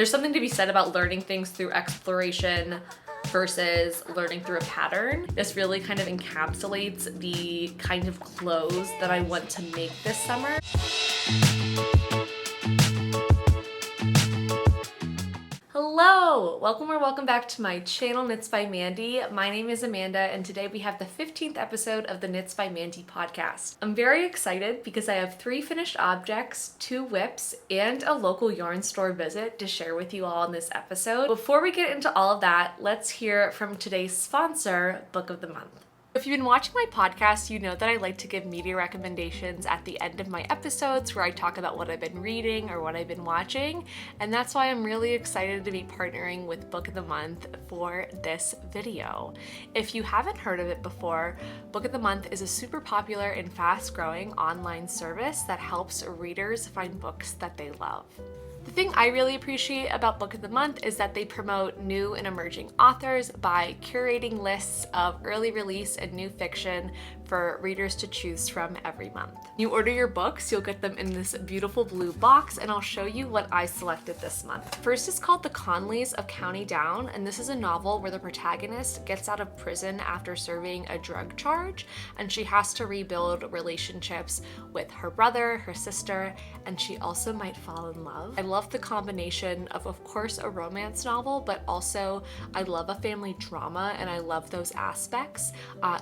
There's something to be said about learning things through exploration versus learning through a pattern. This really kind of encapsulates the kind of clothes that I want to make this summer. Hello! Welcome back to my channel, Knits by Mandy. My name is Amanda, and today we have the 15th episode of the Knits by Mandy podcast. I'm very excited because I have 3 finished objects, 2 whips, and a local yarn store visit to share with you all in this episode. Before we get into all of that, let's hear from today's sponsor, Book of the Month. If you've been watching my podcast, you know that I like to give media recommendations at the end of my episodes where I talk about what I've been reading or what I've been watching, and that's why I'm really excited to be partnering with Book of the Month for this video. If you haven't heard of it before, Book of the Month is a super popular and fast-growing online service that helps readers find books that they love. The thing I really appreciate about Book of the Month is that they promote new and emerging authors by curating lists of early release and new fiction for readers to choose from every month. You order your books, you'll get them in this beautiful blue box, and I'll show you what I selected this month. First is called The Conleys of County Down, and this is a novel where the protagonist gets out of prison after serving a drug charge, and she has to rebuild relationships with her brother, her sister, and she also might fall in love. I love the combination of course, a romance novel, but also I love a family drama, and I love those aspects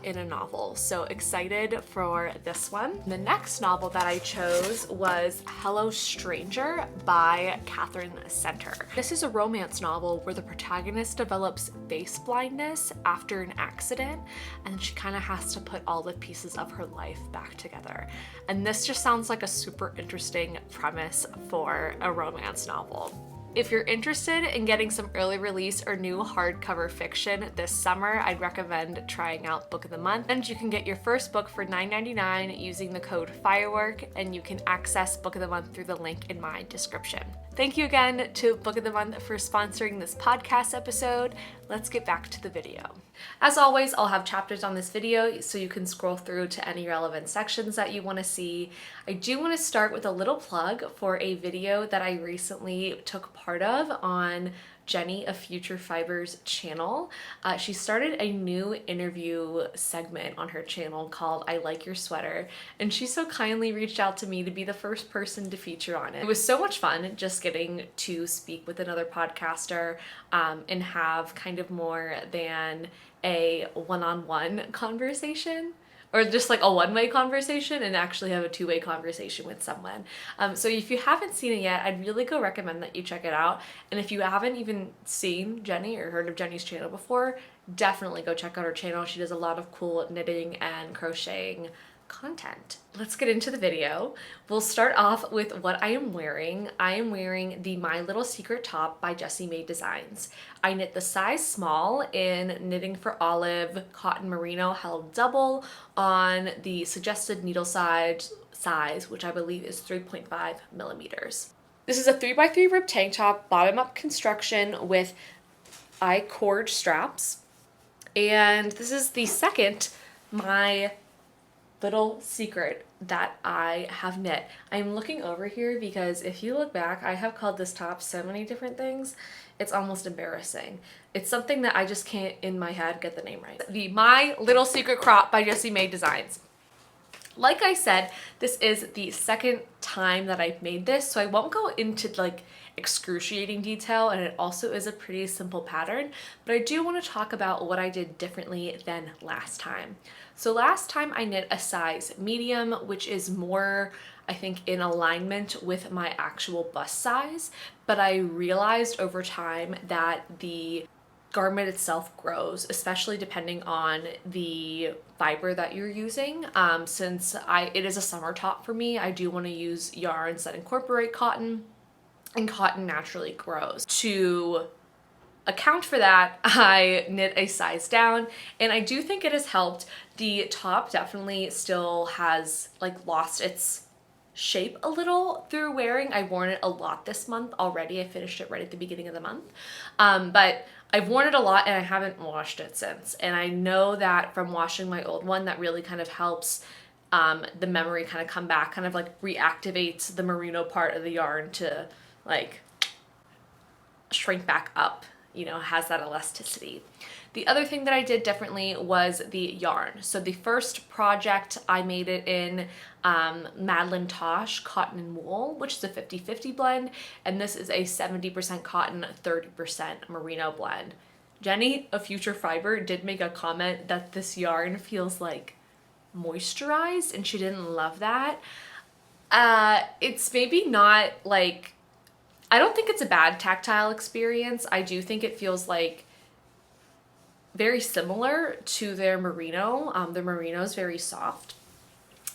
in a novel. So excited for this one. The next novel that I chose was Hello Stranger by Catherine Center. This is a romance novel where the protagonist develops face blindness after an accident, and she kind of has to put all the pieces of her life back together. And this just sounds like a super interesting premise for a romance novel. If you're interested in getting some early release or new hardcover fiction this summer, I'd recommend trying out Book of the Month. And you can get your first book for $9.99 using the code FIREWORK, and you can access Book of the Month through the link in my description. Thank you again to Book of the Month for sponsoring this podcast episode. Let's get back to the video. As always, I'll have chapters on this video so you can scroll through to any relevant sections that you want to see. I do want to start with a little plug for a video that I recently took part of on Jenny of Future Fibers channel. She started a new interview segment on her channel called I Like Your Sweater, and she so kindly reached out to me to be the first person to feature on it. It was so much fun just getting to speak with another podcaster and have kind of more than a one-on-one conversation, or just like a one-way conversation, and actually have a two-way conversation with someone. So if you haven't seen it yet, I'd really go recommend that you check it out. And if you haven't even seen Jenny or heard of Jenny's channel before, definitely go check out her channel. She does a lot of cool knitting and crocheting content. Let's get into the video. We'll start off with what I am wearing. I am wearing the My Little Secret top by Jessie Mae Designs. I knit the size small in Knitting for Olive cotton merino held double on the suggested needle size, which I believe is 3.5 millimeters. This is a 3x3 rib tank top, bottom up construction with I-cord straps. And this is the second My Little Secret that I have knit. I'm looking over here because if you look back, I have called this top so many different things, it's almost embarrassing. It's something that I just can't in my head get the name right. The My Little Secret crop by Jessie Mae Designs. Like I said, this is the second time that I've made this, so I won't go into like excruciating detail, and it also is a pretty simple pattern, but I do want to talk about what I did differently than last time. So last time I knit a size medium, which is more, I think, in alignment with my actual bust size, but I realized over time that the garment itself grows, especially depending on the fiber that you're using. Since it is a summer top for me, I do want to use yarns that incorporate cotton, and cotton naturally grows. To account for that, I knit a size down, and I do think it has helped. The top definitely still has like lost its shape a little through wearing. I've worn it a lot this month already. I finished it right at the beginning of the month, but I've worn it a lot and I haven't washed it since. And I know that from washing my old one, that really kind of helps the memory kind of come back, kind of like reactivates the merino part of the yarn to like shrink back up, you know, has that elasticity. The other thing that I did differently was the yarn. So the first project I made it in Madeline Tosh cotton and wool, which is a 50-50 blend, and this is a 70% cotton, 30% merino blend. Jenny of Future Fiber did make a comment that this yarn feels like moisturized, and she didn't love that. It's maybe not like, I don't think it's a bad tactile experience. I do think it feels like very similar to their merino. Their merino is very soft.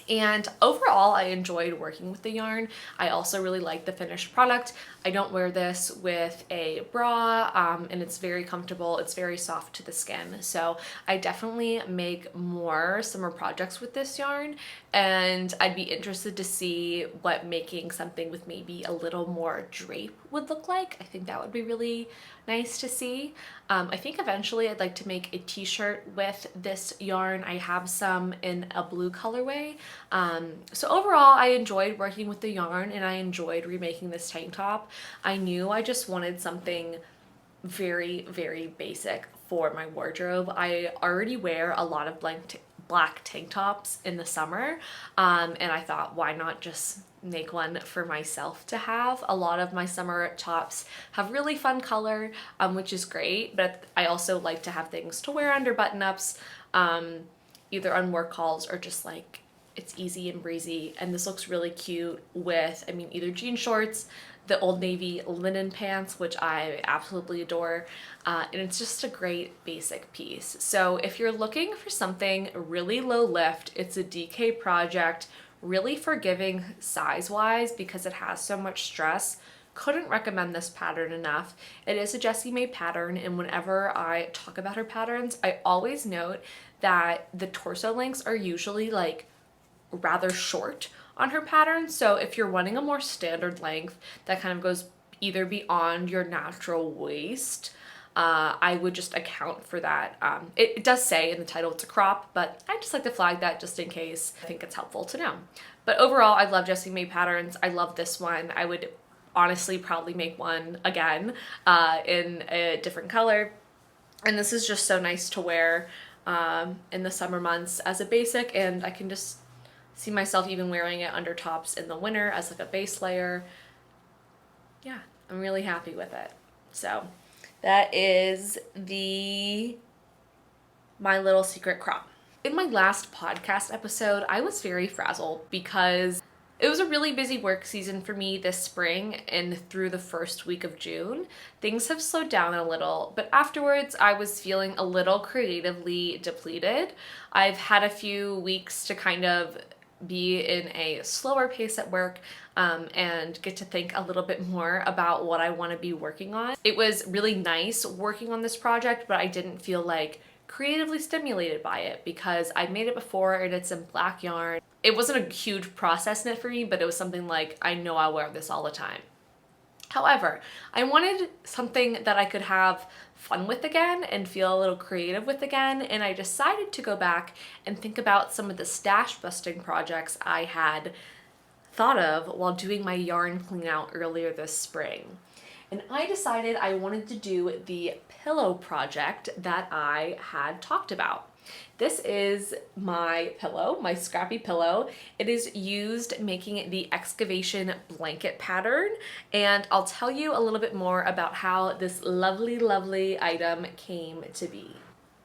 And overall, I enjoyed working with the yarn. I also really like the finished product. I don't wear this with a bra, and it's very comfortable. It's very soft to the skin. So I definitely make more summer projects with this yarn, and I'd be interested to see what making something with maybe a little more drape would look like. I think that would be really nice to see. I think eventually I'd like to make a t-shirt with this yarn. I have some in a blue colorway. So overall, I enjoyed working with the yarn, and I enjoyed remaking this tank top. I knew I just wanted something very, very basic for my wardrobe. I already wear a lot of black tank tops in the summer, and I thought, why not just make one for myself to have? A lot of my summer tops have really fun color, which is great, but I also like to have things to wear under button-ups, either on work calls or just like it's easy and breezy. And this looks really cute with, I mean, either jean shorts, the Old Navy linen pants, which I absolutely adore, and it's just a great basic piece. So if you're looking for something really low lift, it's a DK project, really forgiving size-wise because it has so much stress. Couldn't recommend this pattern enough. It is a Jessie May pattern, and whenever I talk about her patterns, I always note that the torso lengths are usually like rather short on her pattern. So if you're wanting a more standard length that kind of goes either beyond your natural waist, I would just account for that. It does say in the title it's a crop, but I just like to flag that just in case. I think it's helpful to know. But overall, I love Jessie May patterns. I love this one. I would honestly probably make one again in a different color. And this is just so nice to wear in the summer months as a basic, and I can just see myself even wearing it under tops in the winter as like a base layer. Yeah, I'm really happy with it. So that is the My Little Secret crop. In my last podcast episode, I was very frazzled because it was a really busy work season for me this spring and through the first week of June. Things have slowed down a little, but afterwards I was feeling a little creatively depleted. I've had a few weeks to kind of be in a slower pace at work and get to think a little bit more about what I want to be working on. It was really nice working on this project, but I didn't feel like creatively stimulated by it because I made it before and it's in black yarn. It wasn't a huge process knit for me, but it was something like, I know I'll wear this all the time. However, I wanted something that I could have fun with again and feel a little creative with again, and I decided to go back and think about some of the stash busting projects I had thought of while doing my yarn clean out earlier this spring. And I decided I wanted to do the pillow project that I had talked about. This is my pillow, my scrappy pillow. It is used making the excavation blanket pattern, and I'll tell you a little bit more about how this lovely, lovely item came to be.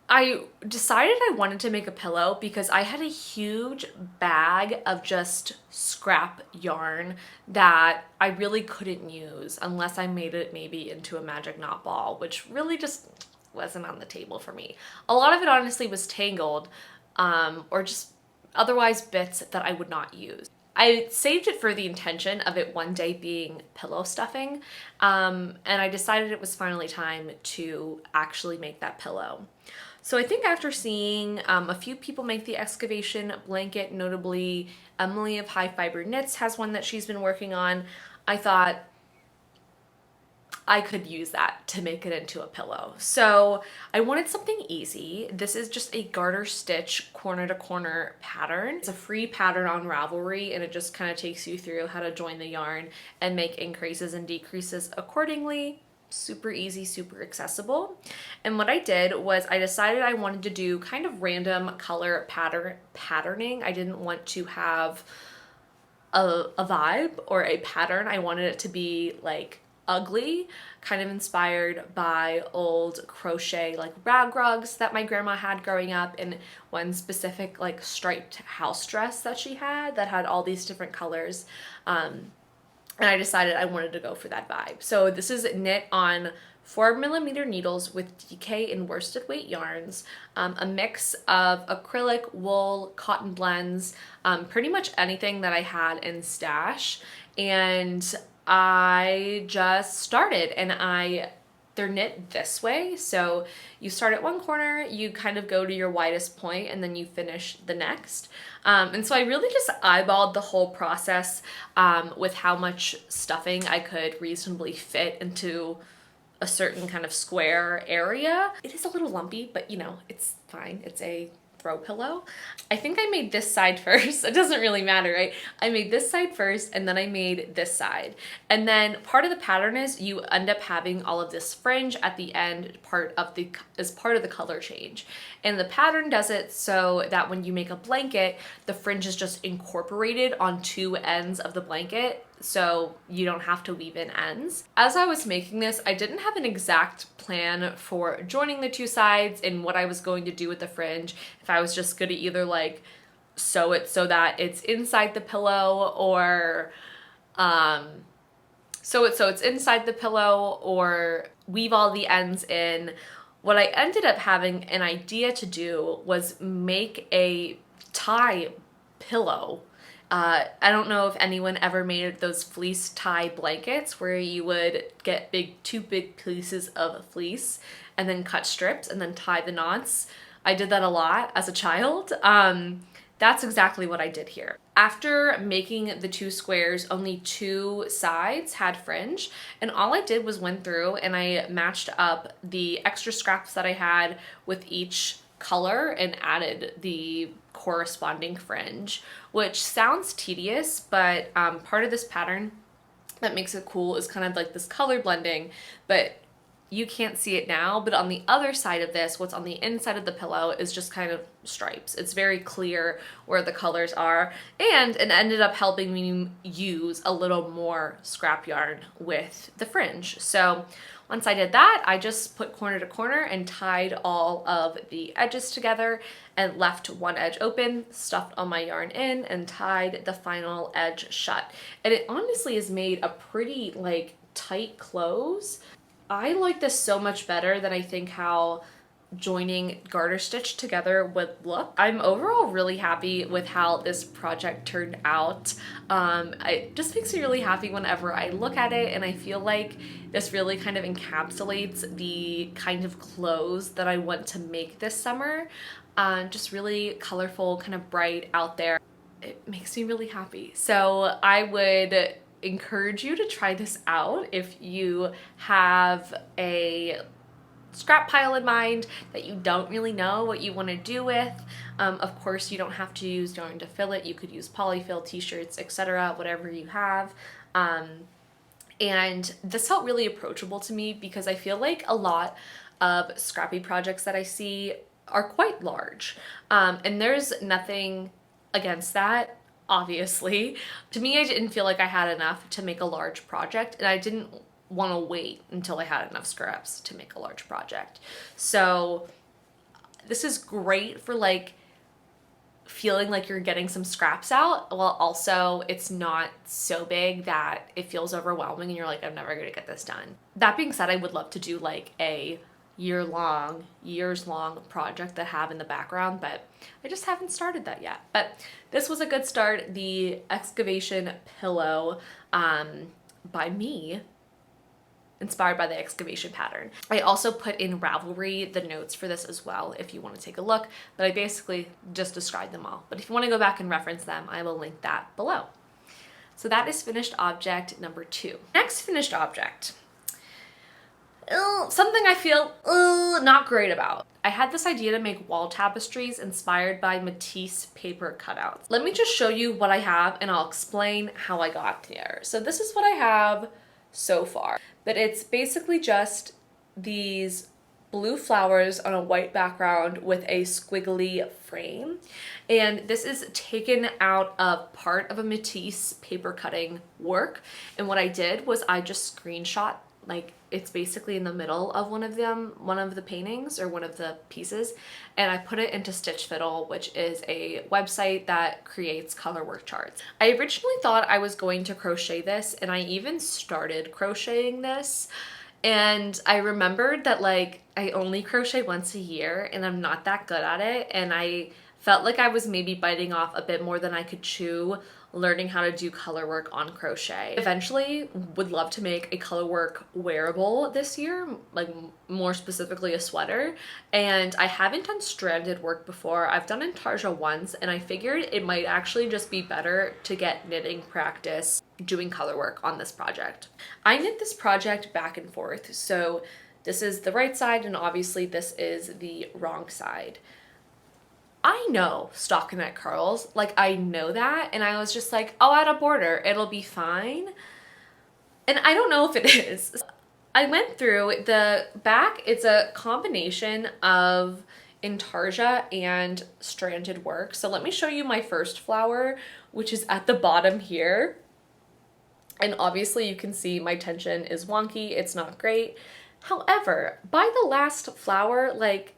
I decided I wanted to make a pillow because I had a huge bag of just scrap yarn that I really couldn't use unless I made it maybe into a magic knot ball, which really just wasn't on the table for me. A lot of it honestly was tangled or just otherwise bits that I would not use. I saved it for the intention of it one day being pillow stuffing, and I decided it was finally time to actually make that pillow. So I think after seeing a few people make the excavation blanket, notably Emily of High Fiber Knits has one that she's been working on, I thought I could use that to make it into a pillow. So I wanted something easy. This is just a garter stitch corner to corner pattern. It's a free pattern on Ravelry, and it just kind of takes you through how to join the yarn and make increases and decreases accordingly. super easy, super accessible. And what I did was I decided I wanted to do kind of random color patterning. I didn't want to have a vibe or a pattern. I wanted it to be like ugly, kind of inspired by old crochet like rag rugs that my grandma had growing up, and one specific like striped house dress that she had that had all these different colors. And I decided I wanted to go for that vibe. So this is knit on 4mm needles with DK and worsted weight yarns, a mix of acrylic, wool, cotton blends, pretty much anything that I had in stash. And I just started, and they're knit this way. So you start at one corner, you kind of go to your widest point, and then you finish the next. And so I really just eyeballed the whole process with how much stuffing I could reasonably fit into a certain kind of square area. It is a little lumpy, but you know, it's fine. It's a throw pillow. I think I made this side first. It doesn't really matter, right? I made this side first, and then I made this side. And then part of the pattern is you end up having all of this fringe at the end, as part of the color change. And the pattern does it so that when you make a blanket, the fringe is just incorporated on two ends of the blanket, so you don't have to weave in ends. As I was making this, I didn't have an exact plan for joining the two sides and what I was going to do with the fringe. If I was just gonna either like sew it so that it's inside the pillow, or sew it so it's inside the pillow, or weave all the ends in. What I ended up having an idea to do was make a tie pillow. I don't know if anyone ever made those fleece tie blankets where you would get two big pieces of fleece and then cut strips and then tie the knots. I did that a lot as a child. That's exactly what I did here. After making the two squares, only two sides had fringe, and all I did was went through and I matched up the extra scraps that I had with each color and added the corresponding fringe, which sounds tedious, but part of this pattern that makes it cool is kind of like this color blending, but you can't see it now, but on the other side of this, what's on the inside of the pillow is just kind of stripes. It's very clear where the colors are, and it ended up helping me use a little more scrap yarn with the fringe. So once I did that, I just put corner to corner and tied all of the edges together and left one edge open, stuffed all my yarn in, and tied the final edge shut. And it honestly has made a pretty like tight close. I like this so much better than I think how joining garter stitch together would look. I'm overall really happy with how this project turned out. It just makes me really happy whenever I look at it, and I feel like this really kind of encapsulates the kind of clothes that I want to make this summer. Just really colorful, kind of bright out there. It makes me really happy. So I would encourage you to try this out if you have a scrap pile in mind that you don't really know what you want to do with. Of course, you don't have to use yarn to fill it. You could use polyfill, t-shirts, etc., whatever you have. And this felt really approachable to me because I feel like a lot of scrappy projects that I see are quite large. And there's nothing against that. Obviously, to me, I didn't feel like I had enough to make a large project, and I didn't want to wait until I had enough scraps to make a large project. So this is great for like feeling like you're getting some scraps out, while also it's not so big that it feels overwhelming and you're like, I'm never gonna get this done. That being said, I would love to do like a years-long project that I have in the background, but I just haven't started that yet. But this was a good start. The excavation pillow by me, inspired by the excavation pattern. I also put in Ravelry the notes for this as well if you want to take a look, but I basically just described them all. But if you want to go back and reference them, I will link that below. So that is finished object number 2. Next finished object. Something I feel not great about. I had this idea to make wall tapestries inspired by matisse paper cutouts. Let me just show you what I have and I'll explain how I got here. So this is what I have so far. but it's basically just these blue flowers on a white background with a squiggly frame. And this is taken out of part of a matisse paper cutting work. And what I did was I just screenshot, like it's basically in the middle of one of the paintings or one of the pieces, and I put it into Stitch Fiddle, which is a website that creates color work charts. I originally thought I was going to crochet this, and I even started crocheting this, and I remembered that like I only crochet once a year and I'm not that good at it, and I felt like I was maybe biting off a bit more than I could chew learning how to do color work on crochet. Eventually would love to make a color work wearable this year, like more specifically a sweater. And I haven't done stranded work before. I've done intarsia once, and I figured it might actually just be better to get knitting practice doing color work on this project. I knit this project back and forth. So this is the right side, and obviously this is the wrong side. I know stockinette curls, like I know that, and I was just like, I'll add a border, it'll be fine. And I don't know if it is. I went through the back, it's a combination of intarsia and stranded work. So let me show you my first flower, which is at the bottom here. And obviously you can see my tension is wonky, it's not great. However, by the last flower, like,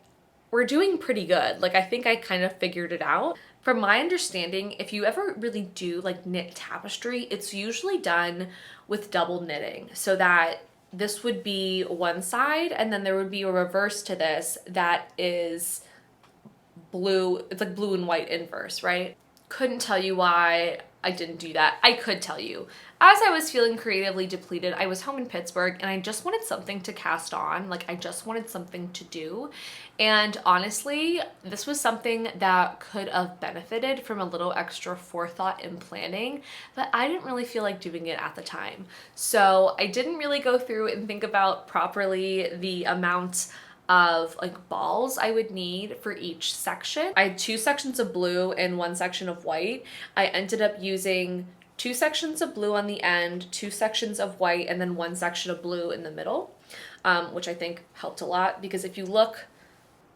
we're doing pretty good. Like, I think I kind of figured it out. From my understanding, if you ever really do like knit tapestry, it's usually done with double knitting, so that this would be one side and then there would be a reverse to this that is blue. It's like blue and white inverse, right? Couldn't tell you why I didn't do that. I could tell you. As I was feeling creatively depleted, I was home in Pittsburgh and I just wanted something to cast on. Like, I just wanted something to do. And honestly, this was something that could have benefited from a little extra forethought and planning, but I didn't really feel like doing it at the time. So I didn't really go through and think about properly the amount of like balls I would need for each section. I had 2 sections of blue and 1 section of white. I ended up using 2 sections of blue on the end, 2 sections of white, and then 1 section of blue in the middle, which I think helped a lot, because if you look,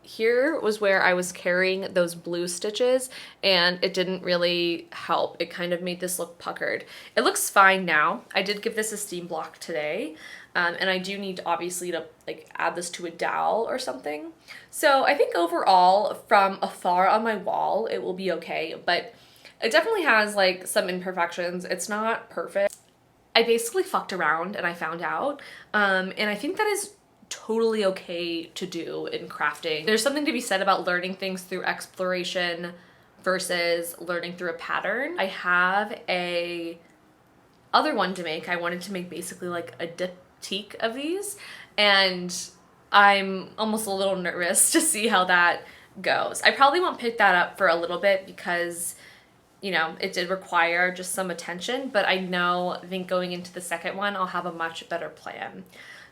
here was where I was carrying those blue stitches and it didn't really help. It kind of made this look puckered. It looks fine now. I did give this a steam block today. And I do need obviously to like add this to a dowel or something. So I think overall from afar on my wall, it will be okay, but it definitely has like some imperfections. It's not perfect. I basically fucked around and I found out. And I think that is totally okay to do in crafting. There's something to be said about learning things through exploration versus learning through a pattern. I have a other one to make. I wanted to make basically like a diptyque of these, and I'm almost a little nervous to see how that goes. I probably won't pick that up for a little bit because, you know, it did require just some attention, but I think going into the second one, I'll have a much better plan.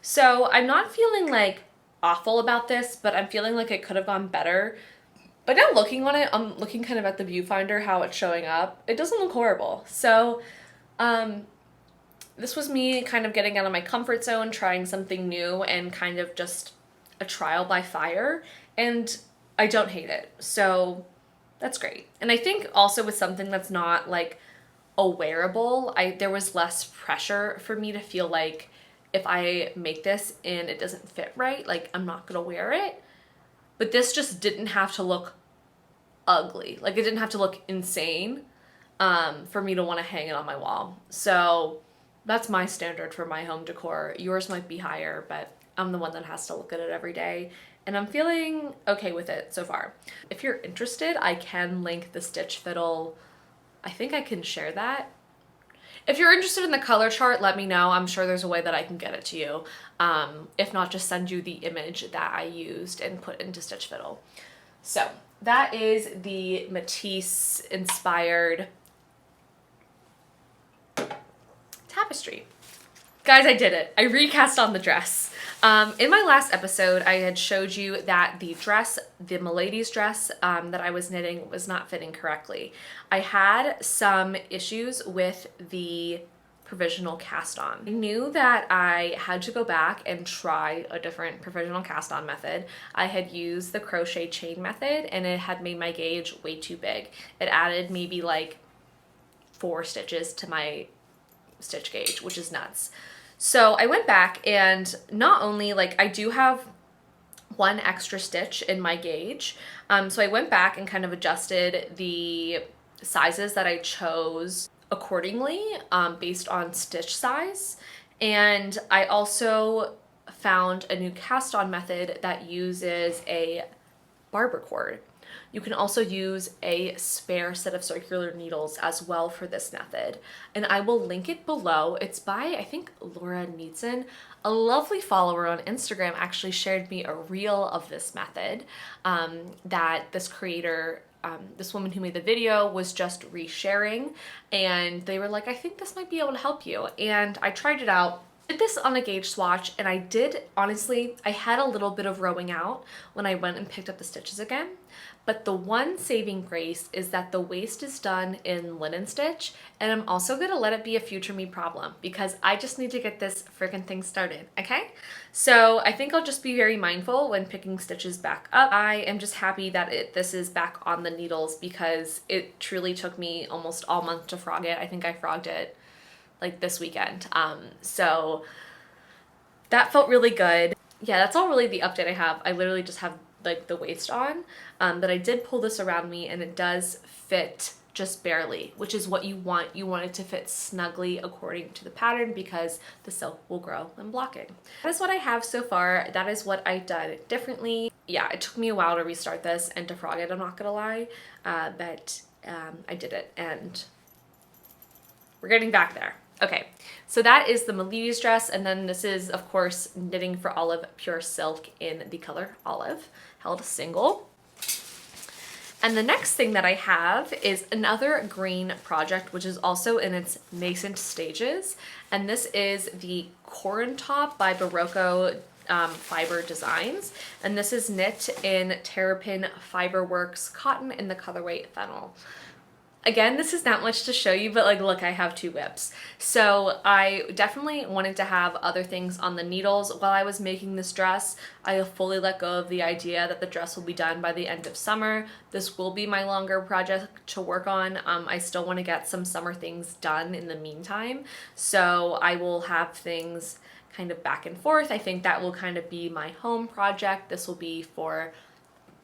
So I'm not feeling like awful about this, but I'm feeling like it could have gone better. But now looking on it, I'm looking kind of at the viewfinder, how it's showing up. It doesn't look horrible. So this was me kind of getting out of my comfort zone, trying something new, and kind of just a trial by fire. And I don't hate it. So that's great. And I think also with something that's not like a wearable, there was less pressure for me to feel like if I make this and it doesn't fit right, like I'm not gonna wear it. But this just didn't have to look ugly. Like, it didn't have to look insane for me to want to hang it on my wall. So that's my standard for my home decor. Yours might be higher, but I'm the one that has to look at it every day. And I'm feeling okay with it so far. If you're interested, I can link the Stitch Fiddle. I think I can share that. If you're interested in the color chart, let me know. I'm sure there's a way that I can get it to you. If not, just send you the image that I used and put into Stitch Fiddle. So that is the Matisse inspired tapestry. Guys, I did it. I recast on the dress. In my last episode, I had showed you that the dress, the melides dress that I was knitting was not fitting correctly. I had some issues with the provisional cast on. I knew that I had to go back and try a different provisional cast on method. I had used the crochet chain method and it had made my gauge way too big. It added maybe like 4 stitches to my stitch gauge, which is nuts. So I went back, and not only, like, I do have 1 extra stitch in my gauge. So I went back and kind of adjusted the sizes that I chose accordingly, based on stitch size. And I also found a new cast on method that uses a barber cord. You can also use a spare set of circular needles as well for this method, and I will link it below. It's by, I think, Laura Needson. A lovely follower on Instagram actually shared me a reel of this method that this creator, this woman who made the video, was just resharing, and they were like, I think this might be able to help you. And I tried it out. Did this on a gauge swatch, and I did, honestly, I had a little bit of rowing out when I went and picked up the stitches again. But the one saving grace is that the waist is done in linen stitch, and I'm also gonna let it be a future me problem because I just need to get this freaking thing started, okay? So I think I'll just be very mindful when picking stitches back up. I am just happy that this is back on the needles because it truly took me almost all month to frog it. I think I frogged it like this weekend. So that felt really good. Yeah, that's all really the update I have. I literally just have like the waist on, but I did pull this around me and it does fit just barely, which is what you want. You want it to fit snugly according to the pattern because the silk will grow when blocking. That is what I have so far. That is what I've done differently. Yeah, it took me a while to restart this and to frog it, I'm not gonna lie, but I did it and we're getting back there. Okay, so that is the melides dress, and then this is, of course, Knitting for Olive pure silk in the color olive, held single. And the next thing that I have is another green project, which is also in its nascent stages, and this is the Corin Top by Barocco Fiber Designs, and this is knit in Terrapin FIREWORK cotton in the colorway Fennel. Again, this is not much to show you, but like, look, I have 2 whips. So I definitely wanted to have other things on the needles while I was making this dress. I fully let go of the idea that the dress will be done by the end of summer. This will be my longer project to work on. I still want to get some summer things done in the meantime. So I will have things kind of back and forth. I think that will kind of be my home project. This will be for,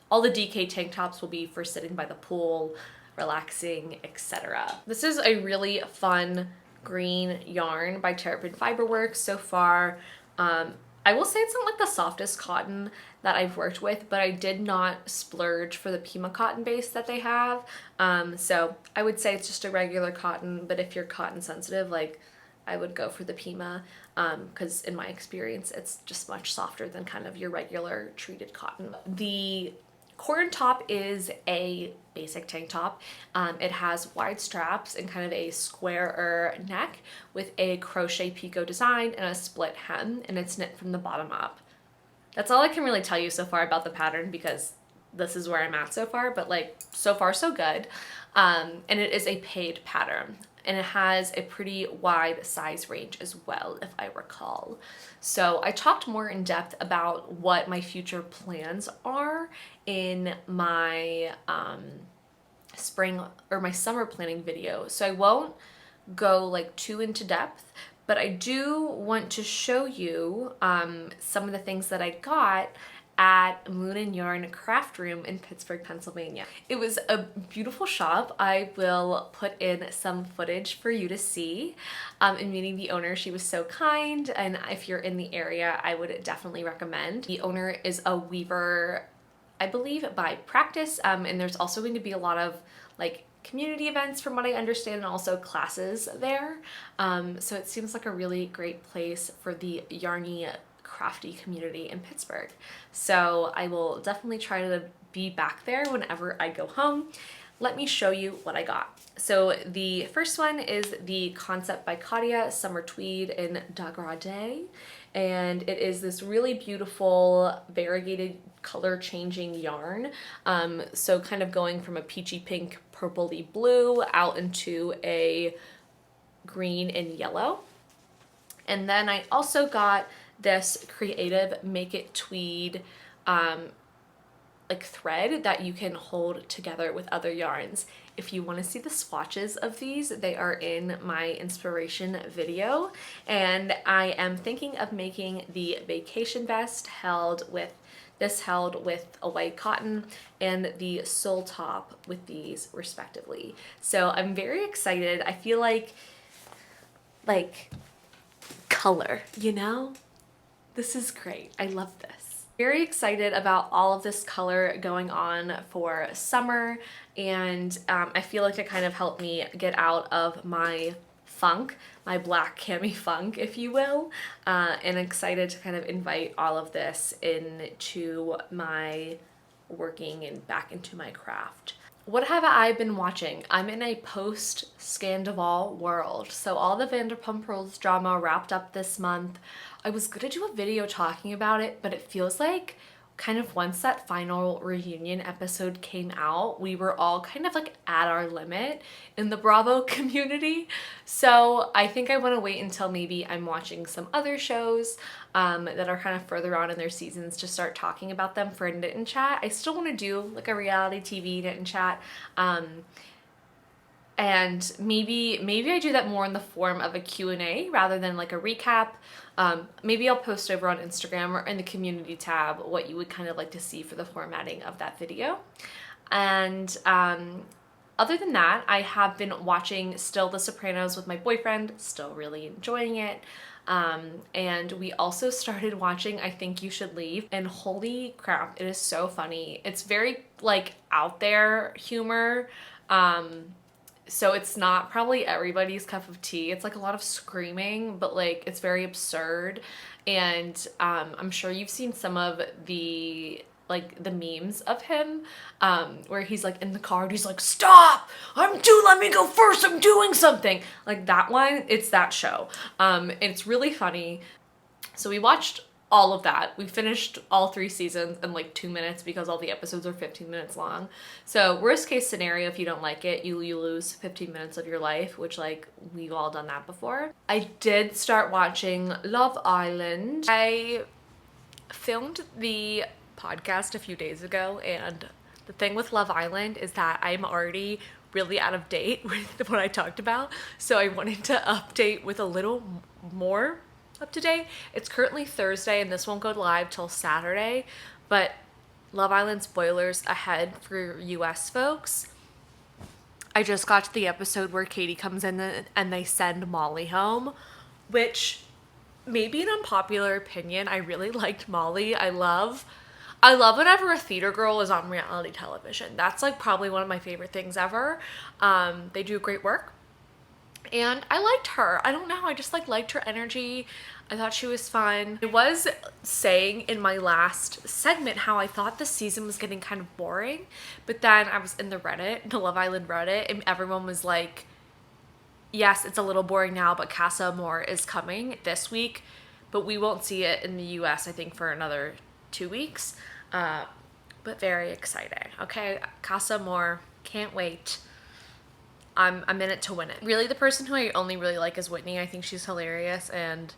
all the DK tank tops will be for sitting by the pool, relaxing, etc. This is a really fun green yarn by Terrapin FIREWORK so far. I will say it's not like the softest cotton that I've worked with, but I did not splurge for the Pima cotton base that they have. So I would say it's just a regular cotton, but if you're cotton sensitive, like, I would go for the Pima, because in my experience, it's just much softer than kind of your regular treated cotton. The Corin Top is a basic tank top. It has wide straps and kind of a squarer neck with a crochet picot design and a split hem, and it's knit from the bottom up. That's all I can really tell you so far about the pattern because this is where I'm at so far, but like, so far so good. And it is a paid pattern, and it has a pretty wide size range as well, if I recall. So I talked more in depth about what my future plans are in my spring or my summer planning video. So I won't go like too into depth, but I do want to show you some of the things that I got at Moon and Yarn Craft Room in Pittsburgh, Pennsylvania. It was a beautiful shop. I will put in some footage for you to see. In meeting the owner, she was so kind, and if you're in the area, I would definitely recommend. The owner is a weaver, I believe, by practice, and there's also going to be a lot of like community events from what I understand, and also classes there. So it seems like a really great place for the yarny crafty community in Pittsburgh. So I will definitely try to be back there whenever I go home. Let me show you what I got. So the first one is the Concept by Katia Summer Tweed in Degrade, and it is this really beautiful variegated color changing yarn. So kind of going from a peachy pink purpley blue out into a green and yellow. And then I also got this creative Make It Tweed like thread that you can hold together with other yarns. If you want to see the swatches of these, they are in my inspiration video. And I am thinking of making the vacation vest held with a white cotton and the sole top with these respectively. So I'm very excited. I feel like color, you know? This is great. I love this. Very excited about all of this color going on for summer, and I feel like it kind of helped me get out of my funk, my black cami funk, if you will, and excited to kind of invite all of this into my working and back into my craft. What have I been watching? I'm in a post-Scandival world. So all the Vanderpump Rules drama wrapped up this month. I was gonna do a video talking about it, but it feels like kind of once that final reunion episode came out, we were all kind of like at our limit in the Bravo community. So I think I want to wait until maybe I'm watching some other shows that are kind of further on in their seasons to start talking about them for a knit and chat. I still want to do like a reality TV knit and chat. And maybe I do that more in the form of a Q&A rather than like a recap. Maybe I'll post over on Instagram or in the community tab what you would kind of like to see for the formatting of that video. And other than that, I have been watching still The Sopranos with my boyfriend, still really enjoying it. And we also started watching I Think You Should Leave, and holy crap, it is so funny. It's very like out there humor. So it's not probably everybody's cup of tea. It's like a lot of screaming, but like it's very absurd. And I'm sure you've seen some of the memes of him where he's like in the car and he's like, stop, let me go first, I'm doing something. Like that one, it's that show. It's really funny. So we watched all of that. We finished all 3 seasons in like 2 minutes because all the episodes are 15 minutes long. So worst case scenario, if you don't like it, you lose 15 minutes of your life, which like we've all done that before. I did start watching Love Island. I filmed the podcast a few days ago, and the thing with Love Island is that I'm already really out of date with what I talked about. So I wanted to update with a little more up to date. It's currently Thursday and this won't go live till Saturday, but Love Island spoilers ahead for US folks. I just got to the episode where Katie comes in and they send Molly home, which may be an unpopular opinion. I really liked Molly. I love whenever a theater girl is on reality television. That's like probably one of my favorite things ever. They do great work. And I liked her. I don't know. I just liked her energy. I thought she was fun. I was saying in my last segment how I thought the season was getting kind of boring, but then I was in the Love Island Reddit, and everyone was like, yes, it's a little boring now, but Casa Amor is coming this week, but we won't see it in the US, I think, for another 2 weeks. But very exciting. Okay, Casa Amor, can't wait. I'm in it to win it. Really, the person who I only really like is Whitney. I think she's hilarious, and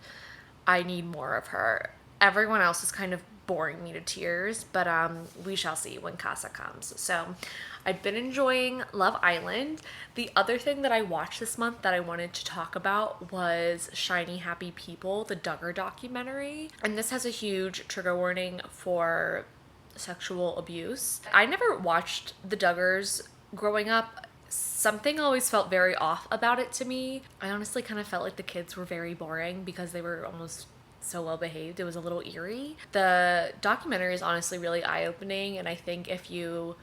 I need more of her. Everyone else is kind of boring me to tears, but we shall see when Casa comes. So I've been enjoying Love Island. The other thing that I watched this month that I wanted to talk about was Shiny Happy People, the Duggar documentary. And this has a huge trigger warning for sexual abuse. I never watched the Duggars growing up. Something always felt very off about it to me. I honestly kind of felt like the kids were very boring because they were almost so well behaved. It was a little eerie. The documentary is honestly really eye-opening, and I think if you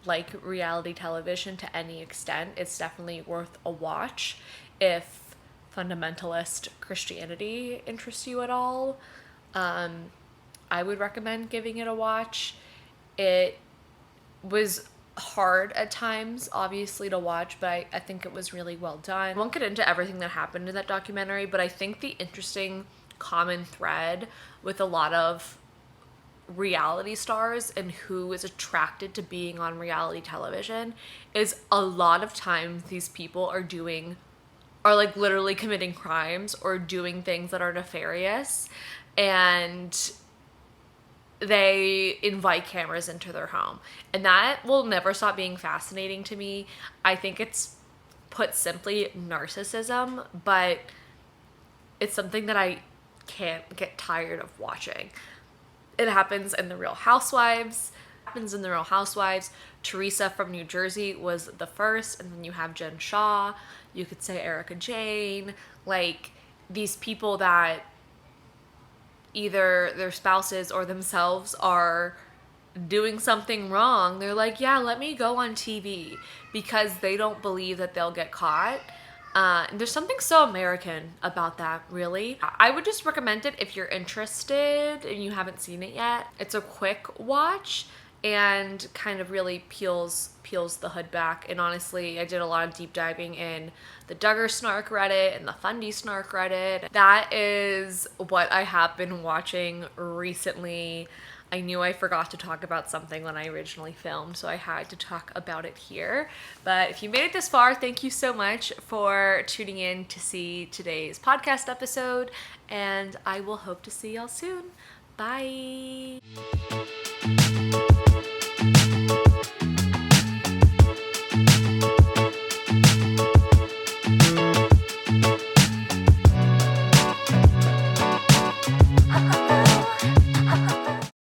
like reality television to any extent, it's definitely worth a watch. If fundamentalist Christianity interests you at all, I would recommend giving it a watch. It was hard at times, obviously, to watch, but I think it was really well done. I won't get into everything that happened in that documentary, but I think the interesting common thread with a lot of reality stars and who is attracted to being on reality television is a lot of times these people are doing are like literally committing crimes or doing things that are nefarious, and they invite cameras into their home. And that will never stop being fascinating to me. I think it's, put simply, narcissism, but it's something that I can't get tired of watching. It happens in the Real Housewives. Teresa from New Jersey was the first, and then you have Jen Shaw. You could say Erica Jane. Like, these people that either their spouses or themselves are doing something wrong, they're like, yeah, let me go on TV, because they don't believe that they'll get caught. There's something so American about that, really. I would just recommend it if you're interested and you haven't seen it yet. It's a quick watch and kind of really peels the hood back. And honestly, I did a lot of deep diving in the Duggar Snark Reddit and the Fundy Snark Reddit. That is what I have been watching recently. I knew I forgot to talk about something when I originally filmed, so I had to talk about it here. But if you made it this far, thank you so much for tuning in to see today's podcast episode, and I will hope to see y'all soon. Bye!